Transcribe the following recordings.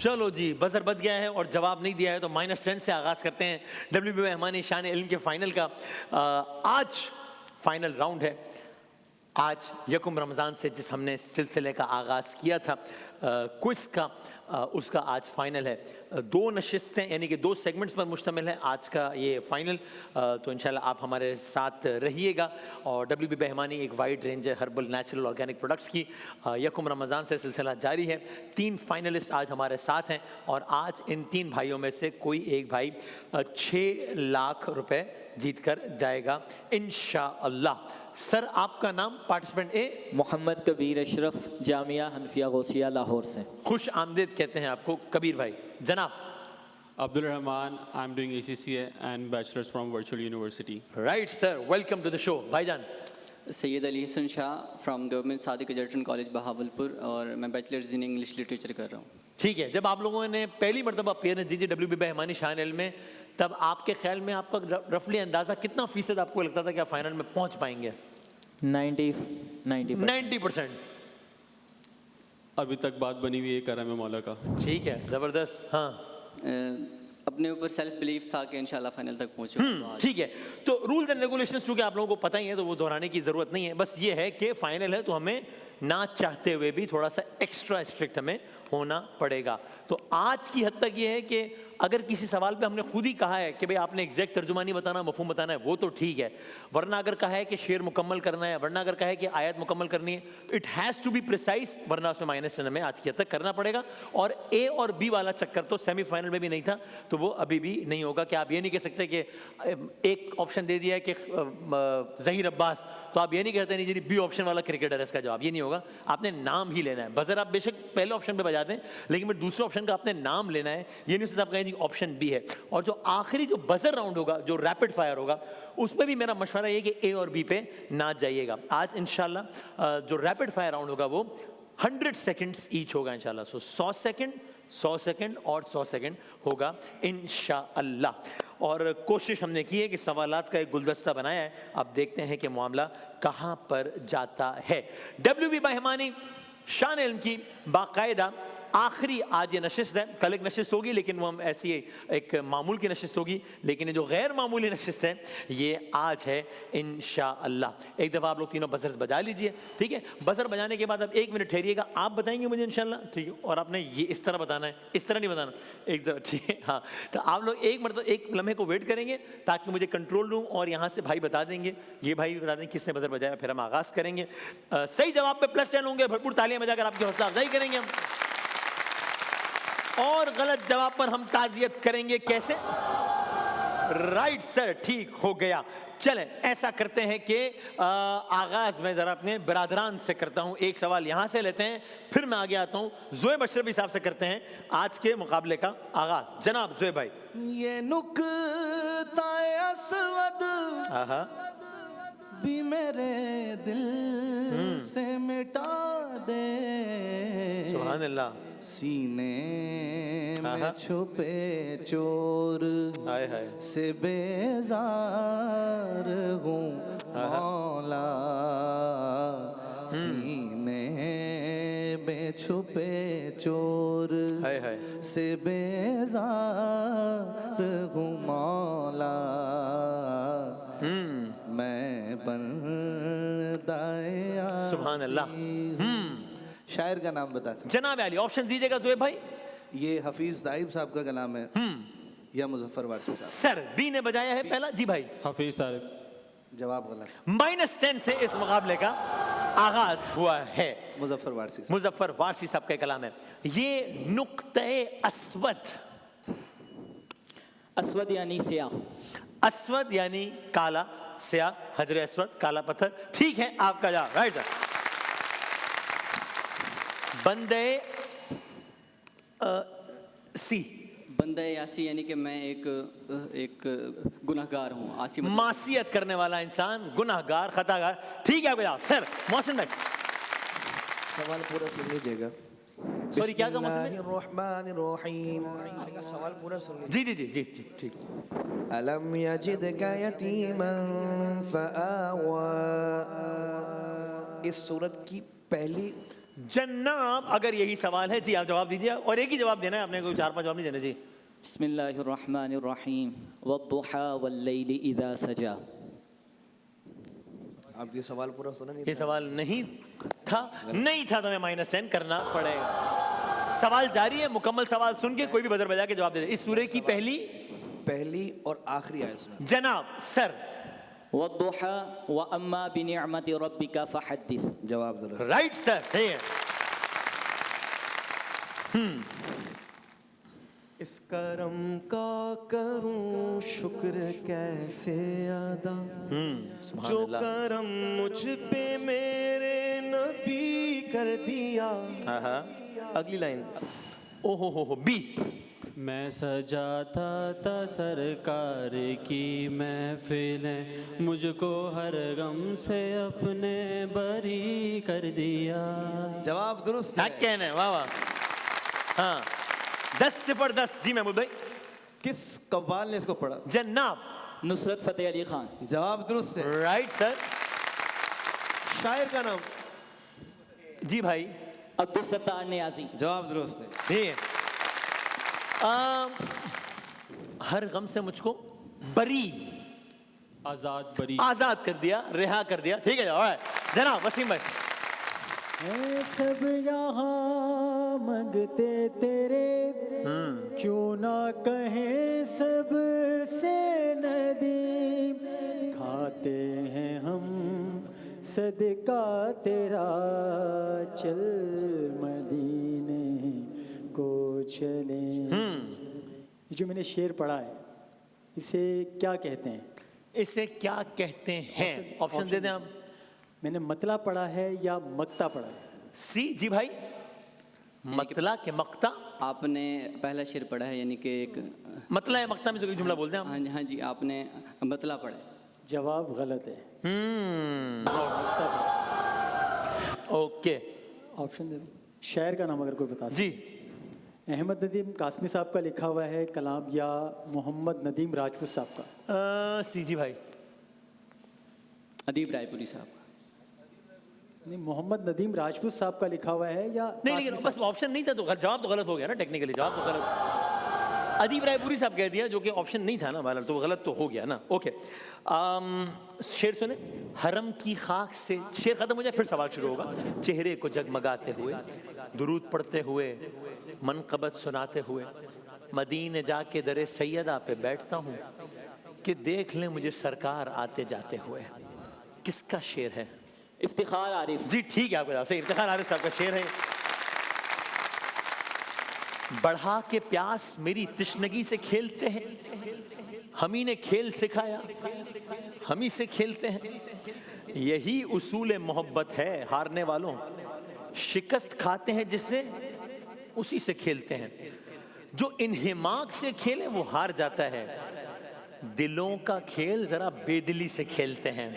चलो जी, बजर बज गया है और जवाब नहीं दिया है तो -10 से आगाज करते हैं WB मेहमानी शान इल्म के फाइनल का। आज फाइनल राउंड है। आज यकुम रमज़ान से जिस हमने सिलसिले का आगाज़ किया था क्विज़ का, उसका आज फाइनल है। 2 नशिस्तें यानी कि 2 सेगमेंट्स पर मुश्तमिल है आज का ये फाइनल। तो इंशाल्लाह आप हमारे साथ रहिएगा। और WB मेहमानी एक वाइड रेंज है हर्बल नेचुरल ऑर्गेनिक प्रोडक्ट्स की। यकुम रमज़ान से सिलसिला जारी है। 3 फाइनलिस्ट आज हमारे साथ हैं और आज इन 3 भाइयों में से कोई एक भाई 6 लाख रुपए जीत कर जाएगा इंशाअल्लाह। सर, आपका नाम पार्टिसिपेंट ए? मोहम्मद कबीर अशरफ, जामिया हनफिया गौसिया लाहौर से। खुश आमदीद कहते हैं आपको कबीर भाई। जनाब? Abdul Rahman, I'm doing ACCA and bachelor's from Virtual University. Right sir, welcome to the show. भाईजान? Syed Ali Hasan Shah from government Sadiq education college Bahawalpur और मैं बैचलर्स इन इंग्लिश लिटरेचर कर रहा हूँ। ठीक है, जब आप लोगों ने पहली मरतबा अपीयरेंस दी WB मेहमानी शान इल्म में, तब आपके ख्याल में आपका रफली अंदाज़ा कितना फ़ीसद आपको लगता था कि आप फाइनल में पहुँच पाएंगे? 90%। अभी तक बात बनी हुई है करम मौला का। ठीक है, ज़बरदस्त। हाँ, अपने ऊपर सेल्फ बिलीफ था कि इंशाल्लाह फाइनल तक पहुँचूंगा। ठीक है, तो रूल्स एंड रेगुलेशंस चूँकि आप लोगों को पता ही है तो वो दोहराने की ज़रूरत नहीं है। बस ये है कि फाइनल है तो हमें ना चाहते हुए भी थोड़ा सा एक्स्ट्रा स्ट्रिक्ट हमें होना पड़ेगा। तो आज की हद तक ये है कि अगर किसी सवाल पे हमने खुद ही कहा है कि भाई आपने एग्जैक्ट तर्जुमा नहीं बताना, मफहूम बताना है, वो तो ठीक है। वरना अगर कहा है कि शेर मुकम्मल करना है, वरना अगर कहा है कि आयत मुकम्मल करनी है, it has to be precise, वरना उसमें -10 हमें आज की हद तक करना पड़ेगा। और ए और बी वाला चक्कर तो सेमीफाइनल में भी नहीं था, तो वो अभी भी नहीं होगा। कि आप ये नहीं कह सकते कि एक ऑप्शन दे दिया है कि ज़हीर अब्बास, तो आप ये नहीं कहते नहीं जी बी ऑप्शन वाला क्रिकेटर है इसका जवाब। ये नहीं होगा, आपने नाम ही लेना है। बजर आप बेशक पहले ऑप्शन पे बजाते हैं, लेकिन फिर दूसरे ऑप्शन का आपने नाम लेना है। ये नहीं हो सकता आप कहें जी ऑप्शन बी है। और जो आखिरी जो बजर राउंड होगा, जो रैपिड फायर होगा, उसमें भी मेरा मशवरा ये कि ए और बी पे ना जाइएगा। आज इंशाल्लाह जो रैपिड फायर राउंड होगा वो 100 सेकंड्स ईच होगा इंशाल्लाह। सो 100 सेकंड, 100 सेकंड और 100 सेकंड होगा इंशाअल्लाह। और कोशिश हमने की है कि सवालात का एक गुलदस्ता बनाया है। अब देखते हैं कि मामला कहाँ पर जाता है। WB मेहमानी शान इल्म की बाकायदा आखिरी आज ये नशिस्त है। कल एक नशिस्त होगी लेकिन वो हम ऐसी एक मामूल की नशिस्त होगी, लेकिन ये जो गैर मामूली नशिस्त है ये आज है इंशाअल्लाह। एक दफ़ा आप लोग तीनों बजर्स बजा लीजिए, ठीक है? बजर बजाने के बाद अब 1 मिनट ठहरिएगा, आप बताएंगे मुझे इंशाअल्लाह, ठीक है? और आपने ये इस तरह बताना है, इस तरह नहीं बताना, एक दफ़ा, ठीक है? हाँ, तो आप लोग एक लम्हे को वेट करेंगे ताकि मुझे कंट्रोल रूम और यहाँ से भाई बता देंगे, ये भाई बता देंगे किसने बजर बजाया, फिर हम आगाज़ करेंगे। सही जवाब पे +10 होंगे, भरपूर तालियां बजाकर आपकी हौसला अफजाई करेंगे हम। और गलत जवाब पर हम ताज़ियत करेंगे। कैसे? राइट सर, ठीक हो गया। चलें, ऐसा करते हैं कि आगाज मैं जरा अपने बिरादरान से करता हूं। एक सवाल यहां से लेते हैं, फिर मैं आगे आता हूं। ज़ुएब अशरफी साहब से करते हैं आज के मुकाबले का आगाज। जनाब ज़ुएब भाई। ये नुक्ता अस्वद भी मेरे दिल से मिटा दे, सुभान अल्लाह। सीने में छुपे चोर से बेजार हूँ मौला, सीने में छुपे चोर से बेजार हूँ मौला, मैं बंदाया। सुभान अल्लाह। शायर का नाम बता सकते? जनाब अली, ऑप्शन दीजिएगा ज़ुएब भाई। ये हफीज दाइब साहब का कलाम है या मुजफ्फर वारसी साहब? सर बी ने बजाया है पहला। जी भाई। हफीज साहब। जवाब गलत। -10 से इस मुकाबले का आगाज हुआ है। मुजफ्फर वारसी साहब। मुजफ्फर वारसी साहब का कलाम है। ये नुक्ते अस्वद, अस्वद यानी स्याह, अस्वद यानी काला, स्याह हजर अस्वद काला पत्थर। ठीक है, आपका जवाब राइट है। बंदे सी, बंदे यासी यानी कि मैं एक गुनहगार हूँ। आसी मतलब मासियत करने वाला इंसान, गुनहगार, खतागार। ठीक है आपका जवाब। सर मोहसिन भाई सवाल पूरा सुन लीजिएगा। सॉरी क्या कहा मोहसिन भाई? बिस्मिल्लाहिर्रहमानिर्रहीम। सवाल पूरा सुन लीजिए। जी जी जी जी जी ठीक। अलम यजिदका यतीमन फआवा। इस सूरत की पहली जनाब, अगर यही सवाल है जी आप जवाब दीजिए, और एक ही जवाब देना है, आपने कोई 4-5 जवाब नहीं देना जी। बिस्मिल्लाहिर्रहमानिर्रहीम वद्दुहा वल्लैलि इज़ा सजा। आप ये सवाल पूरा सुना नहीं? ये सवाल नहीं था तो हमें -10 करना पड़ेगा। सवाल जारी है, मुकम्मल सवाल सुन के कोई भी बजर बजा के जवाब दे दे। इस सूरे की पहली और आखिरी आयत सुना। जनाब सर। वद्दुहा व अम्मा बिनिअमति रब्बिका फहद्दिस। जवाब जरा। राइट सर, ठीक है। इस करम का करूं शुक्र कैसे अदा, जो सुभान अल्लाह। करम मुझ पे मेरे नबी कर दिया। अगली लाइन। ओहो बी। मैं सजाता था सरकार की महफिलें, मुझको हर गम से अपने बरी कर दिया। जवाब दुरुस्त क्या है। कहना है, वाह वाह। हाँ 10-10 जी महमूद भाई। किस कव्वाल ने इसको पढ़ा? जनाब नुसरत फ़तेह अली खान। जवाब दुरुस्त है। Right sir. शायर का नाम? जी भाई। अब्दुल सत्तार नियाज़ी। जवाब दुरुस्त है। ठीक है। हर गम से मुझको बरी, आजाद कर दिया, रिहा कर दिया। ठीक है alright। जनाब वसीम भाई। सब यहाँ मंगते तेरे, क्यों ना कहें सब से नदीम, खाते हैं हम सदका तेरा, चल मदीने को चले। जो मैंने शेर पढ़ा है इसे क्या कहते हैं? इसे क्या कहते हैं? ऑप्शन दे दें आप। मैंने मतला पढ़ा है या मक्ता पढ़ा है? सी जी भाई। मतला के मक्ता। आपने पहला शेर पढ़ा है, यानी कि एक मतला है मक्ता में से कोई जुमला बोलते हैं आप। हाँ जी आपने मतला पढ़ा है। जवाब गलत है। मक्ता पढ़ा। ओके ऑप्शन दे दो। शायर का नाम अगर कोई बता जी। अहमद नदीम कासमी साहब का लिखा हुआ है कलाम, या मोहम्मद नदीम राजपूत साहब का? सी जी भाई। अदीब रायपुरी साहब का। नहीं, मोहम्मद नदीम राजपूत साहब का लिखा हुआ है या नहीं, लेकिन बस ऑप्शन नहीं था तो जवाब तो गलत हो गया ना, टेक्निकली जवाब तो गलत। अदीब रायपुरी साहब कह दिया, जो कि ऑप्शन नहीं था ना वाला, तो गलत तो हो गया ना। ओके शेर सुने। हरम की खाक से, शेर खत्म हो जाए फिर सवाल शुरू होगा। चेहरे को जगमगाते हुए, दुरूद पढ़ते हुए, मनकबत सुनाते हुए, मदीने जाके दरे सैयदा पे बैठता हूँ कि देख लें मुझे सरकार आते जाते हुए। किसका शेर है? इफ्तिखार आरिफ। जी ठीक है, आपका जवाब सही। इफ्तिखार आरिफ साहब का शेर है। बढ़ा के प्यास मेरी तिश्नगी से खेलते हैं, हम ही ने खेल सिखाया, हम ही से खेलते हैं। यही उसूल मोहब्बत है हारने वालों, शिकस्त खाते हैं जिससे उसी से खेलते हैं। जो इन्हिमाक से खेले वो हार जाता है, दिलों का खेल जरा बेदिली से खेलते हैं।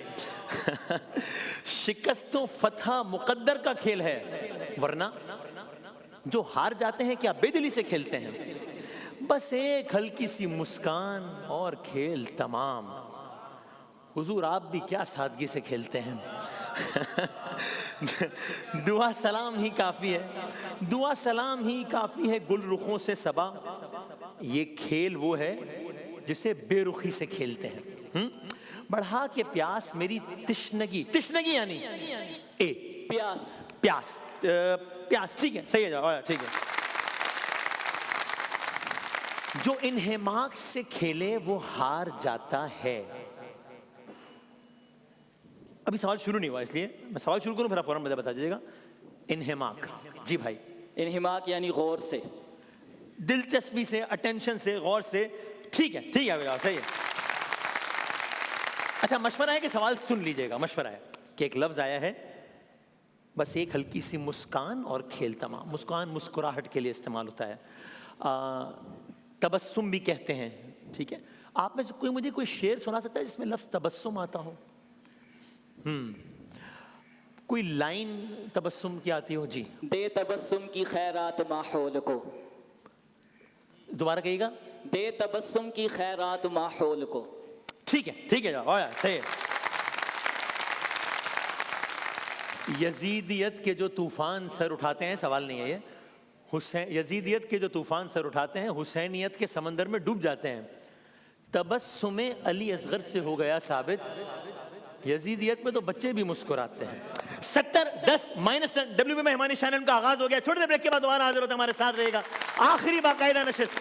शिकस्तों फतह मुकद्दर का खेल है, वरना जो हार जाते हैं क्या बेदिली से खेलते हैं। बस एक हल्की सी मुस्कान और खेल तमाम। हुजूर आप भी क्या सादगी से खेलते हैं। दुआ सलाम ही काफ़ी है, दुआ सलाम ही काफ़ी है गुल रुखों से सबा। ये खेल वो है जिसे बेरुखी से खेलते हैं। बढ़ा के प्यास मेरी तिश्नगी, तिश्नगी यानी ए प्यास। प्यास प्यास, ठीक है सही है जवाब, ठीक है। जो इन्हेमाक से खेले वो हार जाता है। अभी सवाल शुरू नहीं हुआ, इसलिए मैं सवाल शुरू करूं फिर आप फौरन मुझे बता दीजिएगा। इन्हेमाक जी भाई। इन्हिमाक यानी गौर से, दिलचस्पी से, अटेंशन से, गौर से। ठीक है जवाब सही है। अच्छा मशवरा है कि सवाल सुन लीजिएगा। मशवरा है कि एक लफ्ज आया है, बस एक हल्की सी मुस्कान और खेल तमाम। मुस्कान मुस्कुराहट के लिए इस्तेमाल होता है, तबस्सुम भी कहते हैं। ठीक है, आप में से कोई मुझे कोई शेर सुना सकता है जिसमें लफ्ज तबस्सुम आता हो? कोई लाइन तबस्सुम की आती हो? जी। दे तबस्सुम की खैरात माहौल को। दोबारा कहिएगा। दे तबस्सुम की खैरात माहौल को। ठीक है जवाब सही है। यजीदियत के जो तूफान सर उठाते हैं, सवाल नहीं है ये, यजीदियत के जो तूफान सर उठाते हैं हुसैनियत के समंदर में डूब जाते हैं। तबस्सुमे अली असगर से हो गया साबित, यजीदियत में तो बच्चे भी मुस्कुराते हैं। 70-10 -10 WBB मेहमानी चैनल का आगाज हो गया। छोटे से ब्रेक के बाद दोबारा हाजिर होते हमारे साथ रहेगा आखिरी बाकायदा नशिस्त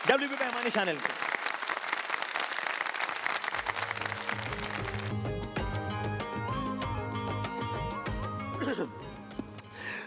WBB मेहमानी चैनल की।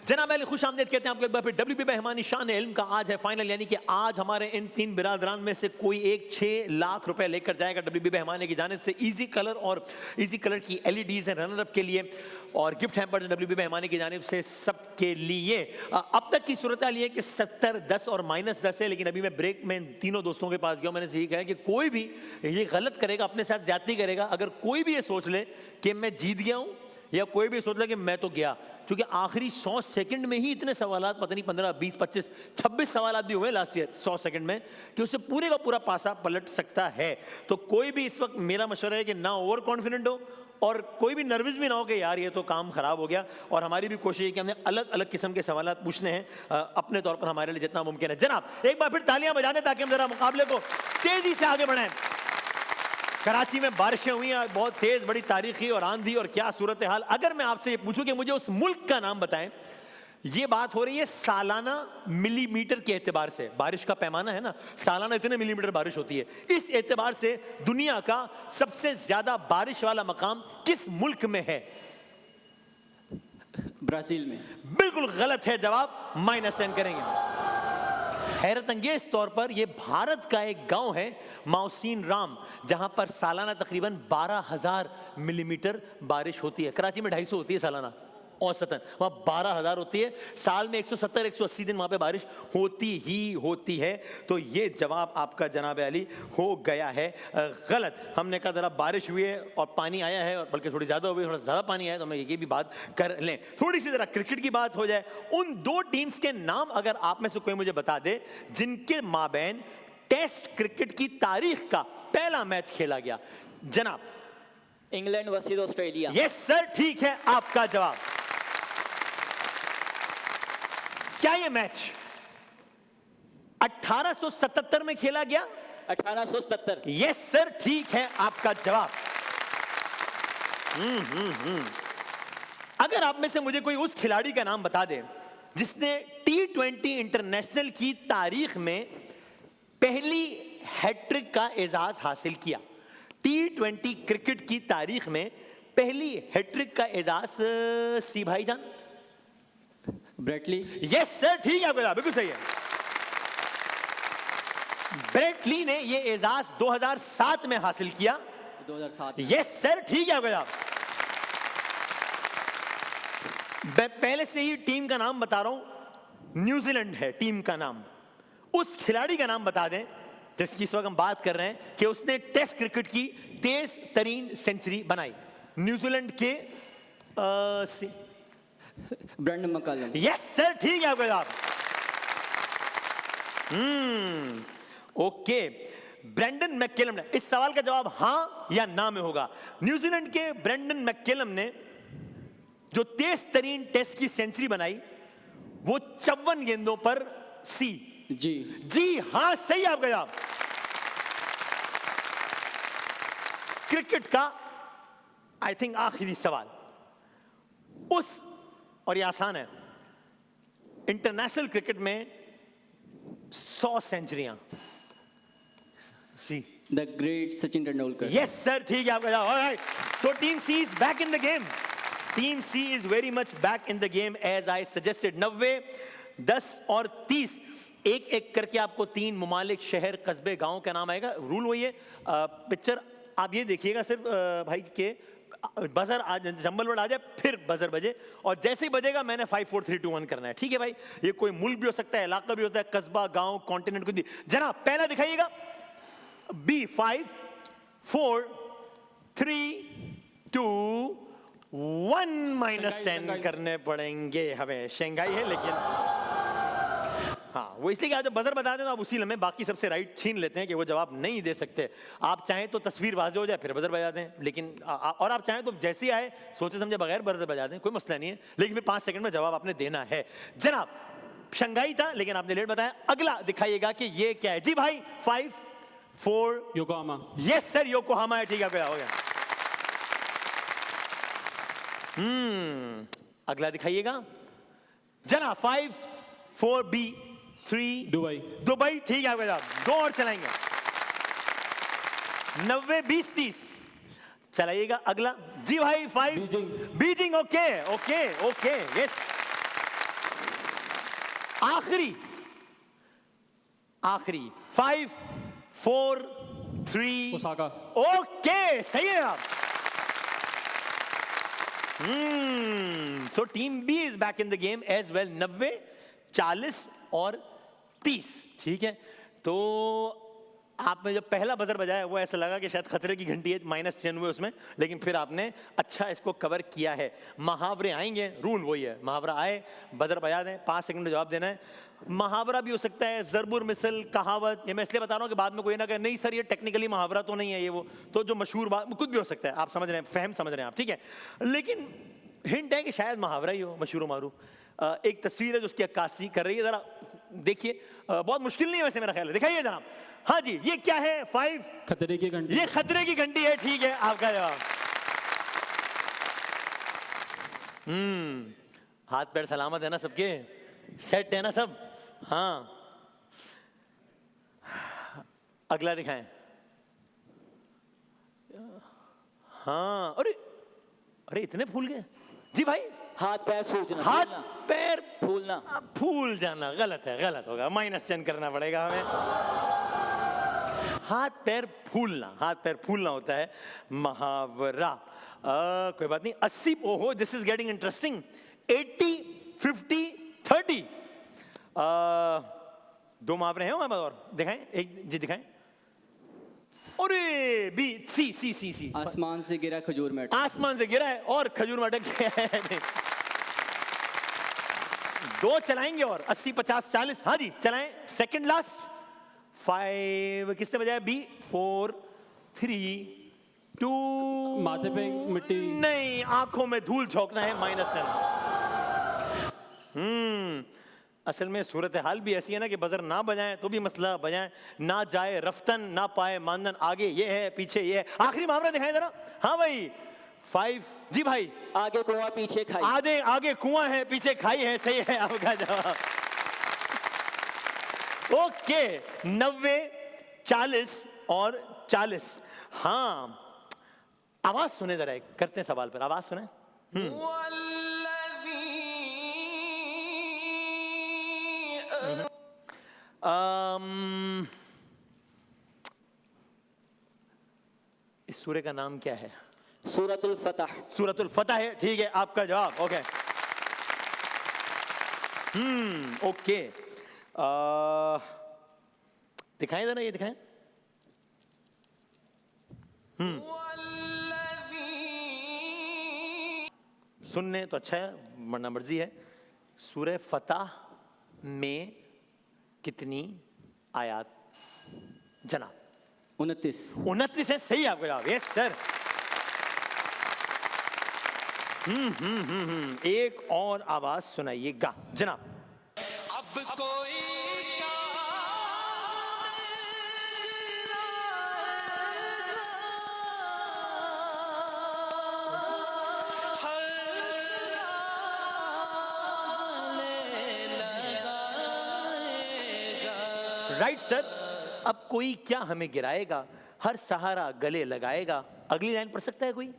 जनाब अली खुश आमदेद कहते हैं आपको एक बार फिर WBB मेहमानी शान इल्म का आज है फाइनल, यानी कि आज हमारे इन 3 बिरादरान में से कोई एक 6 लाख रुपए लेकर जाएगा WBB मेहमानी की जानिब से। इजी कलर और इजी कलर की LEDs हैं रनर अप के लिए, और गिफ्ट हैम्पर्स WBB मेहमानी की जानिब से सबके लिए। अब तक की सूरत हाल ये है कि 70-10 और -10 है, लेकिन अभी मैं ब्रेक में इन तीनों दोस्तों के पास गया, मैंने यही कहा कि कोई भी ये गलत करेगा, अपने साथ ज्यादती करेगा, अगर कोई भी ये सोच ले कि मैं जीत गया हूं, या कोई भी सोच ले कि मैं तो गया, क्योंकि आखिरी 100 सेकंड में ही इतने सवालात, पता नहीं 15, 20, 25, 26 सवालात भी हुए लास्ट ईयर 100 सेकंड में, कि उससे पूरे का पूरा पासा पलट सकता है। तो कोई भी इस वक्त, मेरा मशवरा है कि ना ओवर कॉन्फिडेंट हो और कोई भी नर्वस भी ना हो कि यार ये तो काम खराब हो गया। और हमारी भी कोशिश है कि हमने अलग अलग किस्म के सवालात पूछने हैं अपने तौर पर हमारे लिए जितना मुमकिन है। जनाब एक बार फिर तालियां बजा दें ताकि हम जरा मुकाबले को तेजी से आगे बढ़ाएं। कराची में बारिशें हुई हैं बहुत तेज, बड़ी तारीखी और आंधी, और क्या सूरत हाल। अगर मैं आपसे ये पूछूं कि मुझे उस मुल्क का नाम बताएं, ये बात हो रही है सालाना मिलीमीटर के एतबार से, बारिश का पैमाना है ना, सालाना इतने मिलीमीटर बारिश होती है, इस एतबार से दुनिया का सबसे ज्यादा बारिश वाला मकाम किस मुल्क में है? ब्राज़ील में। बिल्कुल गलत है जवाब, -10 करेंगे। हैरत अंगेज तौर पर यह भारत का एक गांव है माउसीन राम, जहां पर सालाना तकरीबन 12,000 मिलीमीटर बारिश होती है। कराची में 250 होती है सालाना औसतन, वहां 12,000 होती है। साल में 170-180 दिन वहां पे बारिश होती ही होती है। तो ये जवाब आपका जनाब अली हो गया है गलत। हमने कहा जरा बारिश हुई है और पानी आया है, और बल्कि थोड़ी ज्यादा हो गई, थोड़ा ज्यादा पानी आया, तो हम ये भी बात कर लें। थोड़ी सी जरा क्रिकेट की बात हो जाए। उन 2 टीम्स के नाम अगर आप में से कोई मुझे बता दे जिनके माबैन टेस्ट क्रिकेट की तारीख का पहला मैच खेला गया। जनाब। England versus Australia. Yes sir, ठीक है आपका जवाब। क्या ये मैच 1877 में खेला गया? 1877। यस सर, ठीक है आपका जवाब। अगर आप में से मुझे कोई उस खिलाड़ी का नाम बता दे जिसने T20 इंटरनेशनल की तारीख में पहली हैट्रिक का एजाज हासिल किया, T20 क्रिकेट की तारीख में पहली हैट्रिक का एजाज, सी भाईजान? Brett Lee. यस सर, ठीक है आपका जवाब, बिल्कुल सही है। ब्रेट ली ने यह एजाज 2007 में हासिल किया। 2007। यस सर, ठीक है आपका जवाब। मैं पहले से ही टीम का नाम बता रहा हूं, न्यूजीलैंड है टीम का नाम। उस खिलाड़ी का नाम बता दें जिसकी इस वक्त हम बात कर रहे हैं कि उसने टेस्ट क्रिकेट की तेज तरीन सेंचुरी बनाई। न्यूजीलैंड के ब्रेंडन मैकलम। यस सर, ठीक है आपका जवाब। ओके, ब्रेंडन मैकलम ने, इस सवाल का जवाब हां या ना में होगा। न्यूजीलैंड के ब्रेंडन मैकलम ने जो तेज तरीन टेस्ट की सेंचुरी बनाई वो 54 गेंदों पर सी। जी हां, सही है आपका जवाब। क्रिकेट का आई थिंक आखिरी सवाल, उस, और ये आसान है, इंटरनेशनल क्रिकेट में 100 सेंचुरियां। C. The great Sachin Tendulkar. Yes sir, ठीक है आपका जवाब। Alright, so team C is back in the game. Team C is very much back in the game as I suggested. 90, 10 और 30 एक एक करके आपको 3 मुमालिक, शहर, कस्बे, गांव का नाम आएगा। रूल वही है, पिक्चर आप ये देखिएगा सिर्फ भाई के बजर आज जंबल वर्ड आ जाए फिर बजर बजे, और जैसे ही बजेगा मैंने 5 4 3 2 1 करना है। ठीक है भाई, ये कोई मुल्क भी हो सकता है, इलाका भी होता है, कस्बा, गांव, कॉन्टिनेंट कुछ भी। जनाब पहला दिखाइएगा, B 5 4 3 2 1 -10 करने पड़ेंगे हमें। शंघाई है लेकिन हाँ वो इसलिए कि आप जब बजर बता दें तो आप उसी लम्हे बाकी सबसे राइट छीन लेते हैं कि वो जवाब नहीं दे सकते। आप चाहें तो तस्वीर वाज़ेह हो जाए फिर बजर बजा दें, लेकिन और आप चाहें तो जैसे ही आए सोचे समझे बगैर बजर बजा दें, कोई मसला नहीं है, लेकिन फिर 5 सेकंड में जवाब आपने देना है। जनाब शंघाई था लेकिन आपने लेट बताया। अगला दिखाइएगा कि ये क्या है। जी भाई 5 4 योकोहामा। यस सर योकोहामा है, ठीक है हो गया। अगला दिखाइएगा जनाब 5 4 B 3 दुबई। दुबई, ठीक है आपका जवाब। 2 और चलाएंगे। 90 20 30 चलाइएगा। अगला जी भाई 5 Beijing. Beijing, okay okay okay yes. आखिरी 5 4 3 ओसाका। ओके सही है आप। So team B is back in the game as well. 90 40 और 30, ठीक है। तो आपने जब पहला बजर बजाया वो ऐसा लगा कि शायद खतरे की घंटी है, -10 हुए उसमें, लेकिन फिर आपने अच्छा इसको कवर किया है। मुहावरे आएंगे, रूल वही है, मुहावरा आए बजर बजा दें, 5 सेकंड में जवाब देना है। मुहावरा भी हो सकता है, ज़रबुर मिसल, कहावत, ये मैं इसलिए बता रहा हूँ कि बाद में कोई ना कहे नहीं सर ये टेक्निकली मुहावरा तो नहीं है, ये वो तो जो मशहूर बात कुछ भी हो सकता है, आप समझ रहे हैं, फहम समझ रहे हैं आप, ठीक है। लेकिन हिंट है कि शायद मुहावरा ही हो, मशहूर मारूफ। एक तस्वीर है जो उसकी अक्कासी कर रही है, जरा देखिए। बहुत मुश्किल नहीं है वैसे मेरा ख्याल है, दिखाइए जनाब। हाँ जी ये क्या है 5 खतरे की घंटी। ये खतरे की घंटी है, ठीक है आपका जवाब। हाथ पैर सलामत है ना सबके, सेट है ना सब। हाँ अगला दिखाएं। हाँ अरे अरे इतने फूल गए जी भाई। हाथ पैर सूजना, हाथ फूलना, पैर फूलना। फूल जाना गलत है, गलत होगा, -10 करना पड़ेगा हमें। हाथ पैर फूलना, हाथ पैर फूलना होता है मुहावरा। कोई बात नहीं। 80, ओहो दिस इज गेटिंग इंटरेस्टिंग। 80 50 30 2 मुहावरे हैं हमारे पास और दिखाएं, एक जी दिखाएं। अरे बी सी सी सी सी आसमान से गिरा खजूर में अटका। आसमान से गिरा है और खजूर में अटक गया है। 2 चलाएंगे और 80 50 40, हाँ जी चलाएं। सेकंड लास्ट 5 किसने बजाया? बी 4 3 2 माथे पे मिट्टी। नहीं, आंखों में धूल झोंकना है, -10। असल में सूरत हाल भी ऐसी है ना कि बजर ना बजाएं तो भी मसला, बजाएं ना जाए रफ्तन ना पाए मानदन, आगे ये है पीछे ये है। आखिरी मुहावरा दिखाएं जरा। हाँ भाई 5 जी भाई। आगे कुआं पीछे खाई। आगे कुआं है पीछे खाई है, सही है आपका जवाब। ओके 90 40 और 40। हाँ आवाज सुने जरा, करते हैं सवाल पर, आवाज सुने। इस सूरे का नाम क्या है? सूरतुल फतह। सूरतुल फतह है, ठीक है आपका जवाब। ओके ओके दिखाएं जरा, ये दिखाएं। सुनने तो अच्छा है वरना मर्जी है। सूरह फतह में कितनी आयत जनाब? 29। 29 है, सही आपका जवाब। Yes sir. एक और आवाज सुनाइएगा जनाब। अब कोई राइट सर। अब कोई क्या हमें गिराएगा, हर सहारा गले लगाएगा। अगली लाइन पढ़ सकता है कोई?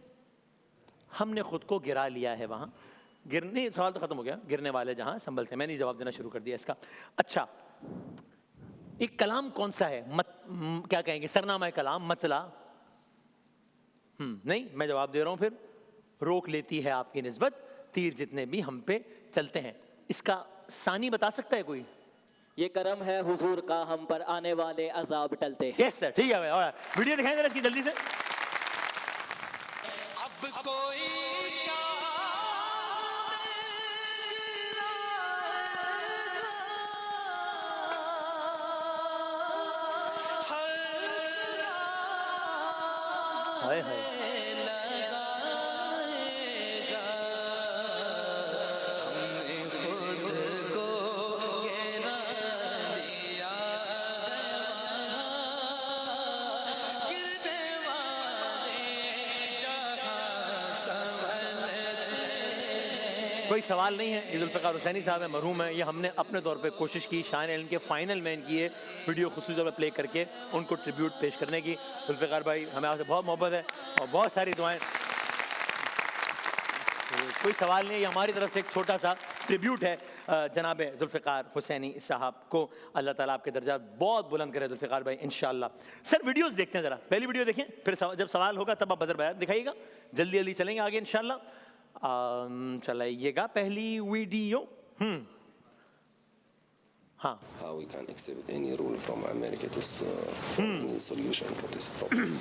हमने खुद को गिरा लिया है वहां। गिरने, सवाल तो खत्म हो गया। गिरने वाले जहां संभलते, मैंने जवाब देना शुरू कर दिया इसका। अच्छा एक कलाम कौन सा है? क्या कहेंगे? सरनामा कलाम, मतला? नहीं, मैं जवाब दे रहा हूं फिर। रोक लेती है आपकी निस्बत तीर जितने भी हम पे चलते हैं। इसका सानी बता सकता है कोई? ये करम है हुजूर का हम पर आने वाले अजाब टलते हैं। यस सर, ठीक है भाई। और वीडियो दिखाएं जरा इसकी जल्दी से। अब कोई हाय हाय। कोई सवाल नहीं है, ये जुल्फ़िकार हुसैनी साहब है, मरहूम है। ये हमने अपने तौर पे कोशिश की शान एलन के फाइनल में इनकी ये वीडियो खुसूसी तौर पर प्ले करके उनको ट्रिब्यूट पेश करने की। जुल्फ़िकार भाई, हमें आपसे बहुत मोहब्बत है और बहुत सारी दुआएं। कोई सवाल नहीं है, ये हमारी तरफ से एक छोटा सा ट्रिब्यूट है जनाब जुल्फ़िकार हुसैनी साहब को। अल्लाह ताला आपके दर्जा बहुत बुलंद करे जुल्फ़िकार भाई, इंशाल्लाह। सर वीडियोस देखते हैं ज़रा, पहली वीडियो देखें, फिर जब सवाल होगा तब आप बज़र बयान दिखाइएगा। जल्दी जल्दी चलेंगे आगे इंशाल्लाह। चलाइएगा पहली वीडियो। हाँ, how we can accept any rule from America to find a solution for this problem.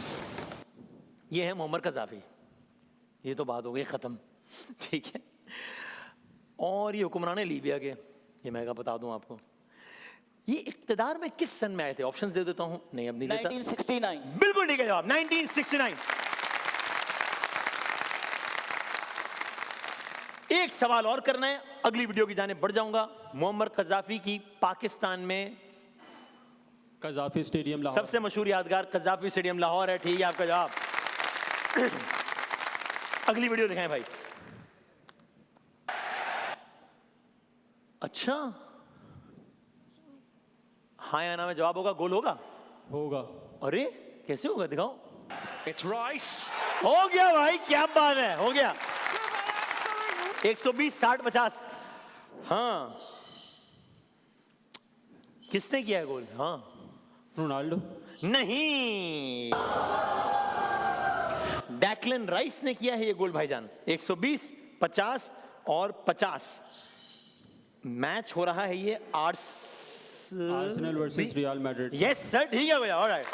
ये है मोहम्मद कज़ाफ़ी। ये तो बात हो गई ख़त्म, ठीक है। और ये हुक्मरान लीबिया के, ये मैं बता दूं आपको, ये इक़्तिदार में किस सन में आए थे? ऑप्शंस दे देता हूं। नहीं, अब नहीं देता। 1969। बिल्कुल ठीक है जवाब, 1969। एक सवाल और करना है, अगली वीडियो की जानिब बढ़ जाऊंगा। मोहम्मद कज़ाफ़ी की पाकिस्तान में कज़ाफ़ी स्टेडियम लाहौर। सबसे मशहूर यादगार कज़ाफ़ी स्टेडियम लाहौर है, ठीक है आपका जवाब। अगली वीडियो दिखाएं भाई। अच्छा, हाँ या ना में जवाब होगा, गोल होगा? होगा। अरे कैसे होगा, दिखाओ। It's Rice. हो गया भाई, क्या बात है, हो गया। 120, 60, 50। हाँ, किसने किया है गोल? हाँ, रोनाल्डो। नहीं, डैक्लन राइस ने किया है ये गोल भाईजान। 120, 50 और 50 मैच हो रहा है ये Arsenal versus real Madrid. Yes sir, ठीक है भैया, ऑलराइट।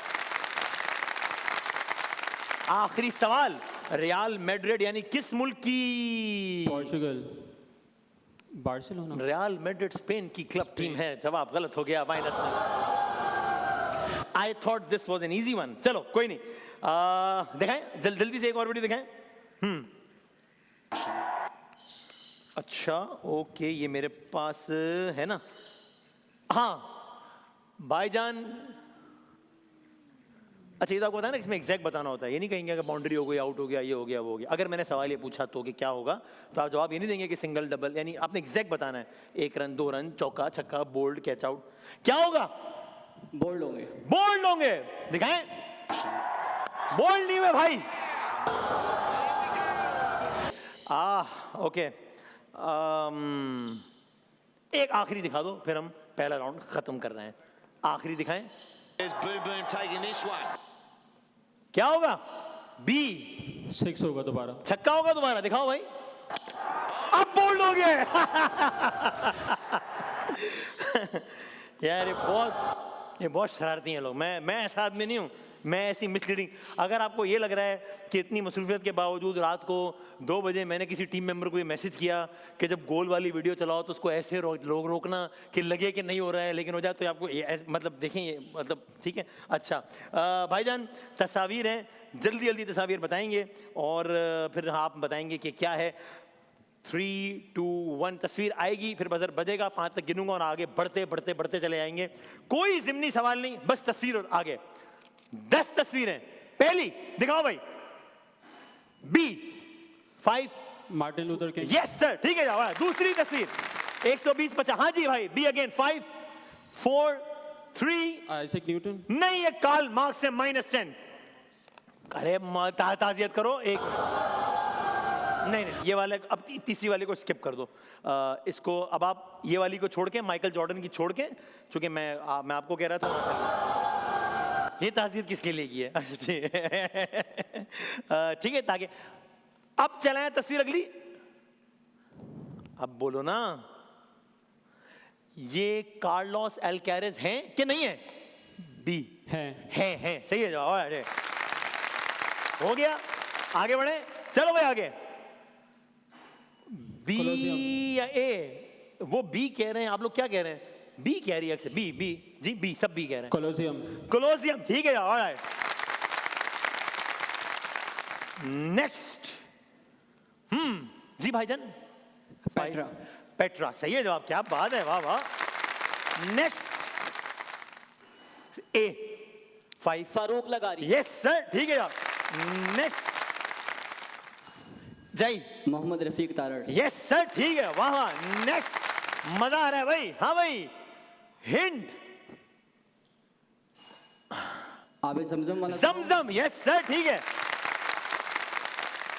आखिरी सवाल, रियल मैड्रिड यानी किस मुल्क की? Portugal, Barcelona. Real Madrid Spain की क्लब टीम है। जवाब गलत हो गया, minus. I thought this was an easy one. चलो कोई नहीं, दिखाएं जल्दी से एक और वीडियो दिखाएं। अच्छा ओके, ये मेरे पास है ना। हाँ भाईजान, अच्छा ये तो आपको बताया ना, इसमें एग्जैक्ट बताना होता है। ये नहीं कहेंगे कि बाउंड्री हो गई, आउट हो गया, ये हो गया, वो हो गया। अगर मैंने सवाल ये पूछा तो कि क्या होगा, तो आप जवाब ये नहीं देंगे कि सिंगल डबल, यानी आपने एग्जैक्ट बताना है। 1 रन, 2 रन, चौका छक्का, बोल्ड, कैच आउट, क्या होगा? बोल्ड होंगे। बोल्ड होंगे, दिखाएं। बोल्ड नहीं हुए भाई। ओके, एक आखिरी दिखा दो, फिर हम पहला राउंड खत्म कर रहे हैं। आखिरी दिखाएं। There's Boom Boom taking this one. क्या होगा? बी 6 होगा दोबारा। छक्का होगा दोबारा, दिखाओ भाई। अब बोल्ड हो गए। यार ये बहुत शरारती हैं लोग। मैं ऐसा आदमी नहीं हूँ, मैं ऐसी मिसलीडिंग। अगर आपको ये लग रहा है कि इतनी मसरूफियत के बावजूद रात को 2 बजे मैंने किसी टीम मेंबर को ये मैसेज किया कि जब गोल वाली वीडियो चलाओ तो उसको ऐसे रोकना कि लगे कि नहीं हो रहा है लेकिन हो जाए, तो आपको ये मतलब देखें, ये मतलब ठीक है। अच्छा भाईजान, तस्वीर हैं, जल्दी जल्दी तस्वीर बताएंगे और फिर आप बताएंगे कि क्या है। 3, 2, 1 तस्वीर आएगी, फिर बजर बजेगा, 5 तक गिनूंगा और आगे बढ़ते बढ़ते बढ़ते चले जाएंगे। कोई जिम्नी सवाल नहीं, बस तस्वीर और आगे। 10 तस्वीरें। पहली दिखाओ भाई, B 5 Martin Luther King. Yes sir, ठीक है जाओ। दूसरी तस्वीर 120, 50। हाँ जी भाई, बी अगेन 5, 4, 3। Isaac Newton. नहीं, ये कार्ल मार्क्स से -10। अरे ताजियत करो। एक नहीं, ये वाले, अब तीसरी वाले को स्किप कर दो। इसको अब आप ये वाली को छोड़ के, माइकल जॉर्डन की छोड़ के, चूंकि मैं आपको कह रहा था ये ताज़ियत किसके लिए की है। ठीक है, ताकि अब चलाएं तस्वीर अगली। अब बोलो ना, ये कार्लोस अल्कारेज हैं कि नहीं है? बी हैं, सही है जवाब। अरे हो गया, आगे बढ़े, चलो भाई आगे। बी या ए? वो बी कह रहे हैं, आप लोग क्या कह रहे हैं? बी कह रही है अक्सर। बी जी, बी सब बी कह रहे हैं। कोलोसियम। कोलोसियम, ठीक है ऑलराइट। नेक्स्ट जी भाईजान पेट्रा। पेट्रा सही है जवाब, क्या बात है, वाह वाह। नेक्स्ट ए 5 फारूक लगारी। यस सर, ठीक है जवाब। नेक्स्ट जय मोहम्मद रफीक तारड़। यस सर, ठीक है, वाह वाह। नेक्स्ट मजा आ रहा है भाई, हाँ भाई। हिंट आबे जमजम वाला। जमजम, यस सर, ठीक है।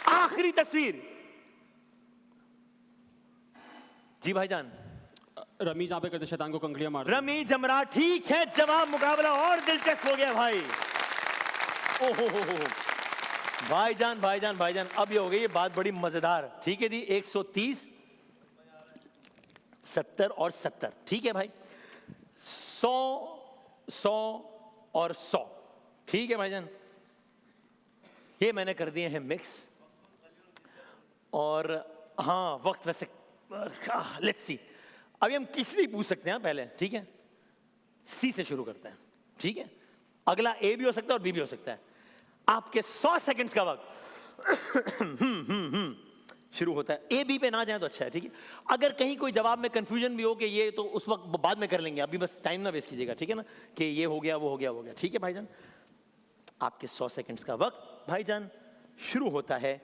आखिरी तस्वीर जी भाईजान। रमी जहाँ पे करते शैतान को कंकड़ियां मार। रमी जमरा, ठीक है जवाब। मुकाबला और दिलचस्प हो गया भाई। ओहो भाईजान भाईजान भाईजान, अब ये हो गई ये बात बड़ी मजेदार। ठीक है जी, 130 70 और 70, ठीक है भाई। 100 100 और 100, ठीक है भाईजान। ये मैंने कर दिए हैं मिक्स। और हाँ वक्त वैसे लेट्स सी, अभी हम किसी पूछ सकते हैं पहले, ठीक है। सी से शुरू करते हैं, ठीक है। अगला ए भी हो सकता है और बी भी हो सकता है। आपके 100 सेकंड्स का वक्त शुरू होता है। ए बी पे ना जाए तो अच्छा है, ठीक है। अगर कहीं कोई जवाब में कंफ्यूजन भी हो कि ये तो उस वक्त बाद में कर लेंगे, अभी बस टाइम ना वेस्ट कीजिएगा, ठीक है ना, कि ये हो गया वो हो गया वो हो गया, ठीक है भाईजान। आपके 100 सेकंड्स का वक्त भाईजान शुरू होता है।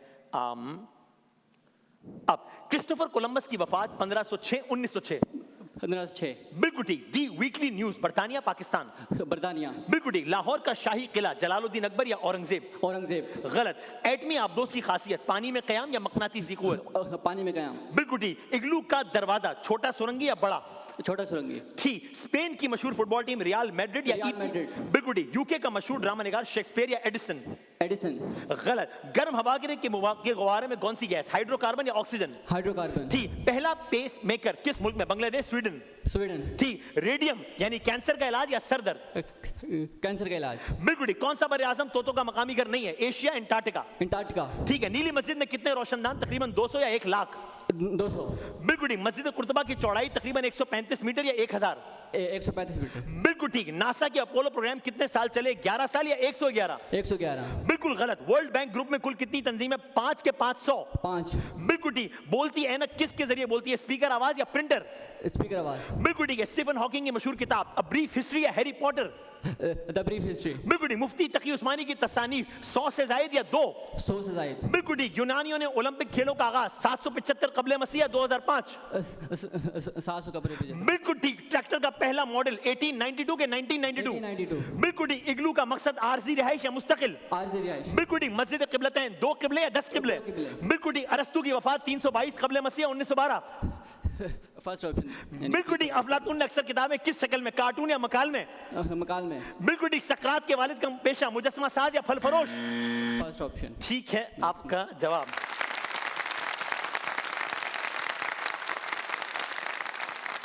अब क्रिस्टोफर कोलंबस की वफात 1506 1906। 1506। बिल्कुल ठीक। दी वीकली न्यूज, बर्तानिया पाकिस्तान। बर्तानिया। बिल्कुल ठीक। लाहौर का शाही किला, जलालुद्दीन अकबर या औरंगजेब। औरंगजेब। गलत। एटमी आबदोज की खासियत, पानी में कयाम या मकनातीसी कुव्वत। पानी में कयाम। बिल्कुल ठीक। इग्लू का दरवाजा, छोटा सुरंगी या बड़ा। छोटा सुरंगी। ठीक। स्पेन की मशहूर फुटबॉल टीम रियल मैड्रिड या रियल मैड्रिड। बिल्कुल ठीक। यूके का मशहूर ड्रामा निगार शेक्सपियर या एडिसन। एडिसन। गलत। गर्म हवा के गुब्बारे में कौन सी गैस, हाइड्रोकार्बन या ऑक्सीजन। हाइड्रोकार्बन। ठीक। पहला पेस मेकर किस मुल्क में, बांग्लादेश स्वीडन। स्वीडन। ठीक। रेडियम यानी कैंसर का इलाज या सर दर्द। कैंसर का इलाज। बिल्कुल ठीक। कौन सा बर आजम तोतों का मकामी घर नहीं है, एशिया अंटार्कटिका। अंटार्कटिका। ठीक है। नीली मस्जिद में कितने रोशनदान, तकरीबन 200 या 1 लाख। 200। बिल्कुल ठीक। मस्जिद कुर्तबा की चौड़ाई तकरीबन 135 मीटर या 1000। 135 मीटर। बिल्कुल ठीक। नासा के अपोलो प्रोग्राम कितने साल चले, 11 साल या 111। 111। बिल्कुल गलत। वर्ल्ड बैंक ग्रुप में कुल कितनी तंजीमें, 5 के 500। 5। बिल्कुल ठीक। बोलती ऐनक किसके जरिए बोलती है, स्पीकर आवाज या प्रिंटर। स्पीकर आवाज। बिल्कुल ठीक है। स्टीफन हॉकिंग की मशहूर किताब अ ब्रीफ हिस्ट्री या Harry Potter. The brief history. बिल्कुल ठीक। मुफ्ती तकी उस्मानी की तसानीफ 100 से जायद या 2। 100 से जायद। बिल्कुल ठीक। यूनानियों ने ओलंपिक खेलों का आगाज 775 कबले मसीह या 2005। 700 कबल। बिल्कुल ठीक। ट्रैक्टर का पहला मॉडल 1892 के 1992। बिल्कुल ठीक। इग्लू का मकसद आरजी रिहाइश या मुस्तकिल। आरजी रिहाइश। बिल्कुल ठीक। मस्जिद क़िबलतैन 2 क़िबले या 10 क़िबले। बिल्कुल ठीक। अरस्तु की वफात 322 कबले मसीह 1912। First option. बिल्कुल ठीक। अफलातून ने अक्सर किताबें किस शक्ल में, कार्टून या मकाल में। मकाल में। बिल्कुल ठीक। सकरात के वालिद का पेशा मुजस्समा साज या फल फरोश। First option. ठीक है आपका जवाब।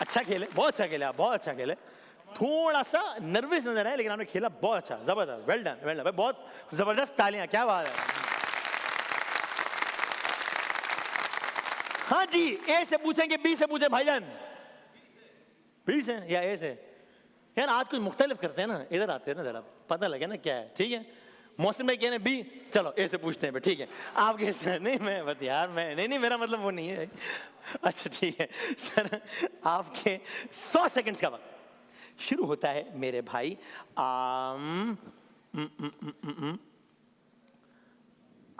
अच्छा खेले, बहुत अच्छा खेले आप, बहुत अच्छा खेले। थोड़ा सा नर्वस नजर आया लेकिन आपने खेला बहुत अच्छा, जबरदस्त, वेल डन वेल डन, बहुत जबरदस्त तालियां, क्या बात है। हाँ जी, ए से पूछेंगे बी से पूछे भाईजान। बी से या ए से? यार आज कुछ मुख्तलिफ करते हैं ना, इधर आते हैं ना जरा, पता लगे ना क्या है, ठीक है। मौसम भाई कहने बी, चलो ए से पूछते हैं, ठीक है। आप कैसे? नहीं मैं बस यार मैं नहीं मेरा मतलब वो नहीं है। अच्छा ठीक है सर, आपके 100 सेकंड्स का वक्त शुरू होता है मेरे भाई।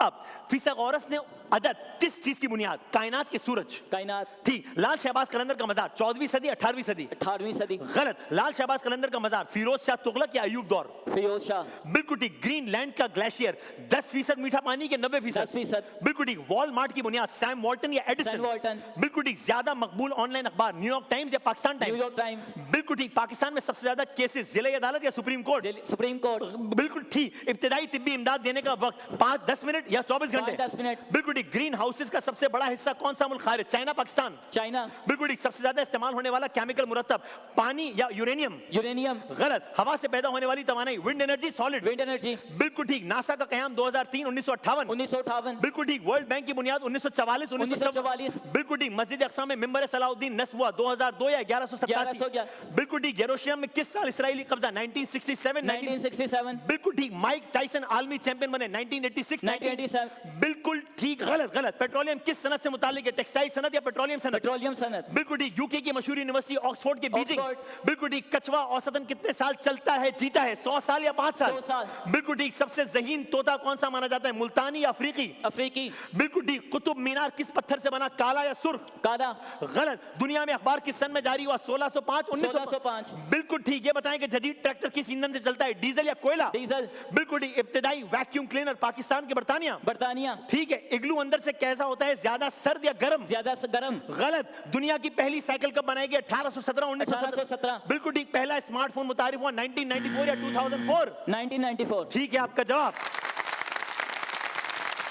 अब फिसागोरस ने अदद किस चीज की बुनियाद, कायनात के सूरज। कायनात। ठीक। लाल शहबाज कलंदर का मजार 14वीं सदी 18वीं सदी। 18वीं सदी। गलत। लाल शहबाज कलंदर का मजार फिरोज शाह तुगलक या अयूब दौर। फिरोज शाह। बिल्कुल ठीक। ग्रीनलैंड का ग्लेशियर 10% मीठा पानी के 90%। 10%। बिल्कुल ठीक। वॉलमार्ट की बुनियाद सैम वॉल्टन या एडिसन। Sam Walton. बिल्कुल ठीक। ज्यादा मकबूल ऑनलाइन अखबार न्यूयॉर्क टाइम्स या पाकिस्तान टाइम्स। New York times. बिल्कुल ठीक। पाकिस्तान में सबसे ज्यादा केसेस जिला अदालत या सुप्रीम कोर्ट। Supreme court. बिल्कुल ठीक। इब्तिदाई तिब्बी इमदाद देने का वक्त 5-10 मिनट या 24 घंटे। 10 मिनट। बिल्कुल ठीक। ग्रीन हाउसेस का सबसे बड़ा हिस्सा कौन सा मुल्क खारिज, चाइना पाकिस्तान। चाइना। बिल्कुल ठीक। सबसे ज्यादा इस्तेमाल होने वाला केमिकल मुरतब पानी या यूरेनियम। यूरेनियम। गलत। हवा से पैदा होने वाली तवानाई wind energy, solid. Wind energy. बिल्कुल ठीक। नासा का कयाम 2003 1958। 1958। बिल्कुल ठीक। वर्ल्ड बैंक की बुनियाद 1944 1944। बिल्कुल ठीक। मस्जिद अक्सा में मिंबर सलाउद्दीन नस्ब हुआ 2002 या 1187। 1111। बिल्कुल ठीक। जेरूसलम में किस साल इसराइली कब्जा, 1967। 1967। बिल्कुल ठीक। माइक टाइसन आलमी चैंपियन बने 1986 1986। 1997 बिल्कुल ठीक। गलत गलत। पेट्रोलियम किस सनत से मुतालिक है? टेक्सटाइल सनत या पेट्रोलियम सनत? पेट्रोलियम सनत। बिल्कुल ठीक। यूके की मशहूर यूनिवर्सिटी ऑक्सफोर्ड के बीजिंग। ऑक्सफोर्ड। बिल्कुल ठीक। कछुआ औसतन कितने साल चलता है, जीता है? 100 साल या 5 साल? 100 साल। बिल्कुल ठीक। सबसे ज़हीन तोता कौन सा माना जाता है? मुल्तानी या अफ्रीकी? अफ्रीकी। बिल्कुल ठीक। कुतुब मीनार किस पत्थर से बना? काला या सुर्ख? काला। गलत। दुनिया में अखबार किस सन में जारी हुआ? 1605 1605। बिल्कुल ठीक। ये बताएं कि जदीद ट्रैक्टर किस ईंधन से चलता है? डीजल या कोयला? डीजल। बिल्कुल ठीक। इब्तिदाई वैक्यूम क्लीनर पाकिस्तान के बर्तानिया? बर्तानिया। ठीक है। इग्लू अंदर से कैसा होता है? ज्यादा सर्द या गर्म? ज्यादा से गर्म। गलत। दुनिया की पहली साइकिल कब बनाई गई? 1817 1817। बिल्कुल ठीक। पहला स्मार्टफोन मुतारिफ हुआ 1994 या 2004? 1994। ठीक है आपका जवाब।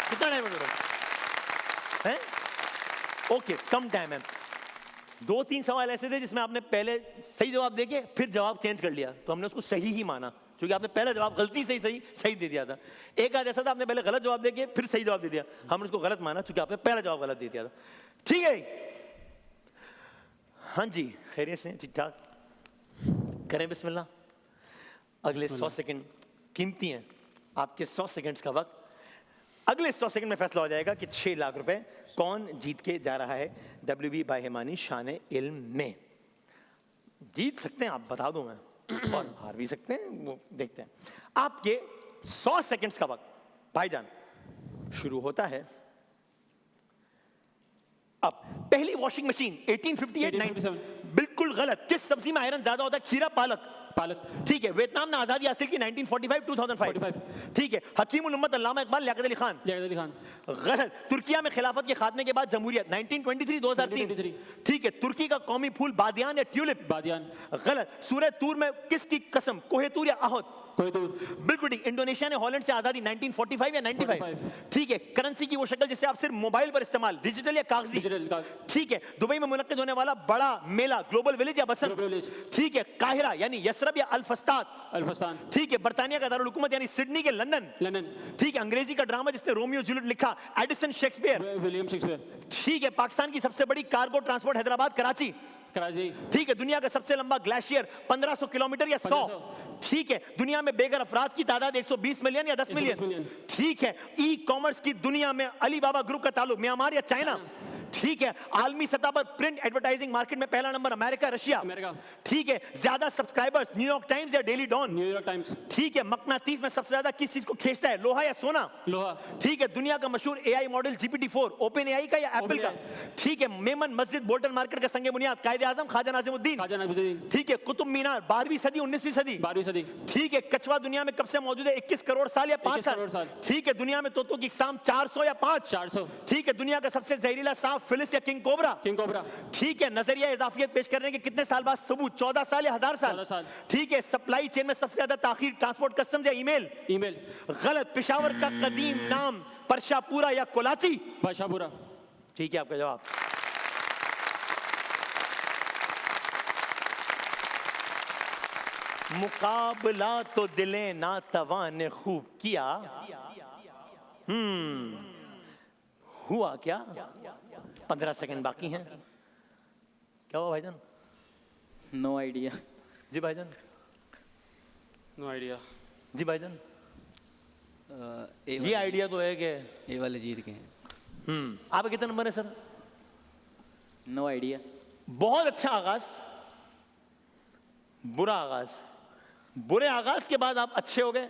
कितना टाइम है? ओके, कम टाइम है। 2-3 सवाल ऐसे थे जिसमें आपने पहले सही जवाब देके फिर जवाब चेंज कर लिया, तो हमने उसको सही ही माना, क्योंकि आपने पहला जवाब गलती से ही सही दे दिया था। एक आध ऐसा था आपने पहले गलत जवाब देके फिर सही जवाब दे दिया, हमने उसको गलत माना क्योंकि आपने पहला जवाब गलत दे दिया था। ठीक है, हाँ जी, खैरियत से? ठीक ठाक। करें बिस्मिल्लाह। अगले 100 सेकंड कीमती हैं, आपके 100 सेकंड्स का वक्त। अगले 100 सेकंड में फैसला हो जाएगा कि 6 लाख रुपए कौन जीत के जा रहा है WB बाय हिमानी शान इल्म में। जीत सकते हैं आप, बता दूं मैं, और हार भी सकते हैं, वो देखते हैं। आपके 100 सेकंड्स का वक्त भाईजान शुरू होता है अब। पहली वॉशिंग मशीन 1858-9। बिल्कुल गलत। किस सब्जी में आयरन ज्यादा होता है? खीरा, पालक? पालक। ठीक है। वियतनाम ने आजादी हासिल की 1945-2005? ठीक है। हकीमुल उम्मत अल्लामा इकबाल, लियाकत अली खान? लियाकत अली खान। गलत। तुर्किया में खिलाफत के खात्मे के बाद जमहूरियत 1923-2003? ठीक है। तुर्की का कौमी फूल बादियान या ट्यूलिप? बादियान। गलत। सूरह तूर में किसकी कसम? कोहे तूर या अहद? कोहितूर। बिल्कुल ठीक। इंडोनेशिया ने हॉलैंड से आजादी 1945 या 95? ठीक है। करेंसी की वो शक्ल जिसे आप सिर्फ मोबाइल पर इस्तेमाल, डिजिटल या कागजी? डिजिटल। ठीक है। दुबई में मुनक्किद होने वाला बड़ा मेला ग्लोबल विलेज या बसंत? Global village. ठीक है। काहिरा यानी यसरब या अल्फस्ताद? अल्फस्तान। ठीक है। बरतानिया का दारुल हुकूमत यानी सिडनी के लंदन? लंदन। ठीक है। अंग्रेजी का ड्रामा जिसने रोमियो जूलियट लिखा? Edison Shakespeare? William Shakespeare. ठीक है। पाकिस्तान की सबसे बड़ी कार्गो ट्रांसपोर्ट हैदराबाद, कराची? कराची। ठीक है। दुनिया का सबसे लंबा ग्लेशियर 1500 किलोमीटर या 100? ठीक है। दुनिया में बेघर अफराद की तादाद 120 मिलियन या 10 मिलियन? ठीक है। ई कॉमर्स की दुनिया में अलीबाबा ग्रुप का ताल्लुक म्यांमार या चाइना? ठीक है। आलमी सतह पर प्रिंट एडवर्टाइजिंग मार्केट में पहला नंबर अमेरिका, रशिया? अमेरिका। ठीक है। ज्यादा सब्सक्राइबर्स न्यूयॉर्क टाइम्स या डेली डॉन? New York times. ठीक है। मकनातीस में सबसे ज्यादा किस चीज को खींचता है? लोहा या सोना? लोहा। ठीक है। दुनिया का मशहूर AI model GPT-4 open AI का या एप्पल का? ठीक है। मेमन मस्जिद बोल्टन मार्केट का संग बुनियाद कायदे आजम ख्वाजा नाजिमुद्दीन? खाजा नाजिमुद्दीन। ठीक है। कुतुब मीनार 12वीं सदी 19वीं सदी? 12वीं सदी। ठीक है। कछुआ दुनिया में कब से मौजूद है? 21 करोड़ साल या 5 21 करोड़ साल? साल। ठीक है। दुनिया में तोतों की इकसाम 400 या 5? 400। ठीक है। दुनिया का सबसे जहरीला सांप फिलिस या किंग कोबरा? King cobra. ठीक है। नजरिया इजाफियत पेश करने के कितने साल बाद सबूत? 14 साल या 1000 साल? 14 साल। ठीक है। सप्लाई चेन में सबसे ज्यादा ताखीर ट्रांसपोर्ट कस्टम्स या ईमेल? ईमेल। गलत। पेशावर का कदीम नाम परशापुरा या कोलाची? बादशाहपुरा। ठीक है आपका जवाब। मुकाबला तो दिले ना तवा ने खूब किया, हुआ क्या? 15 सेकंड बाकी हैं। क्या हुआ भाईजान? No idea. जी भाईजान? No idea. जी भाईजान? ये आइडिया तो है कि ए वाले जीत गए हैं। आपका कितना नंबर है सर? No idea. बहुत अच्छा आगाज, बुरा आगाज। बुरे आगाज के बाद आप अच्छे हो गए,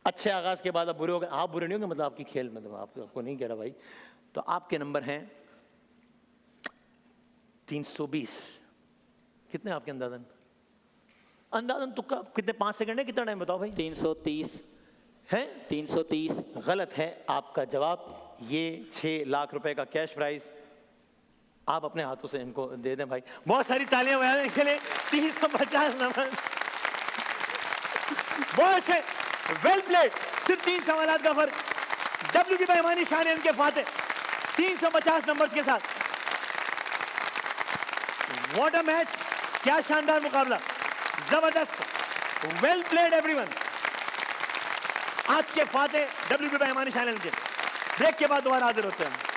अच्छे आगाज के बाद आप बुरे हो गए। आप बुरे नहीं होंगे, मतलब आपकी खेल, मतलब आपको नहीं कह रहा भाई। तो आपके नंबर हैं 320। कितने आपके अंदाजन? अंदाजन तुक्का कितने? 5 सेकंड है, कितना टाइम बताओ भाई? 330 है? 330 गलत है आपका जवाब। ये 6 लाख रुपए का कैश प्राइज आप अपने हाथों से इनको दे दें भाई। बहुत सारी तालियां बजाने के लिए। 350 नंबर, बहुत से, वेल प्लेड। सिर्फ 3 सवालात का फर्क। WB बाय हिमानी शान इनके फाते 350 नंबर्स के साथ। व्हाट अ मैच, क्या शानदार मुकाबला, जबरदस्त, वेल प्लेड एवरीवन। आज के फाते WB बाय हिमानी शान इनके। ब्रेक के बाद दोबारा हाजिर होते हैं।